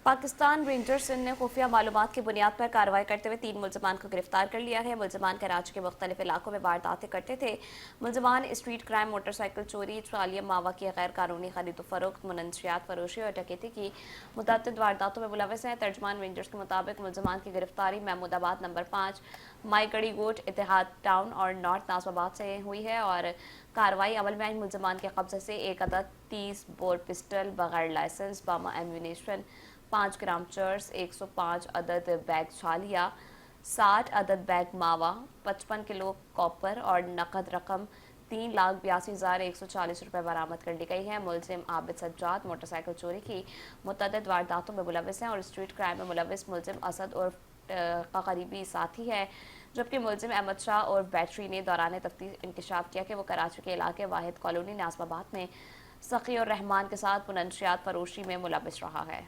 Pakistan rangers ने खुफिया मालूमात की बुनियाद पर कार्रवाई करते हुए 3 मुलजमान को गिरफ्तार कर लिया है। मुलजमान कराची के मुख्तलिफ इलाकों में वारदातें करते थे। मुलजमान स्ट्रीट क्राइम, मोटरसाइकिल चोरी, चालिया मावा की गैर कानूनी खरीद फरोख्त, मुनशियात फरोशी और डकैती की मुतअद्दिद वारदातों में मुलविस हैं। तर्जमान रेंजर्स के मुताबिक मुलजमान की गिरफ्तारी महमूदाबाद नंबर 5, माईगढ़ी गोट, इतिहाद टाउन और नॉर्थ नासबाबाद से हुई है और कार्रवाई अमल में आई। मुलजमान के कब्जे से एक अदद 30 बोर पिस्टल, बगैर लाइसेंस बम एम्यूनेशन, 5 ग्राम चर्स, 105 अदद बैग छालिया, 60 अदद बैग मावा, 55 किलो कॉपर और नकद रकम 3,82,140 रुपये बरामद कर ली गई है। मुलजिम आबिद सज्जाद मोटरसाइकिल चोरी की मुतअद्दिद वारदातों में मुलविस हैं और स्ट्रीट क्राइम में मुलविस मुलजिम असद और का करीबी साथी है, जबकि मुलजिम अहमद शाह और बैटरी ने दौरान तफ्तीश इंकशाफ किया कि वो कराची के इलाके वाहिद कॉलोनी नासबाबाद में सखी और रहमान के साथ मुनशियात फरोशी में मुलविस रहा है।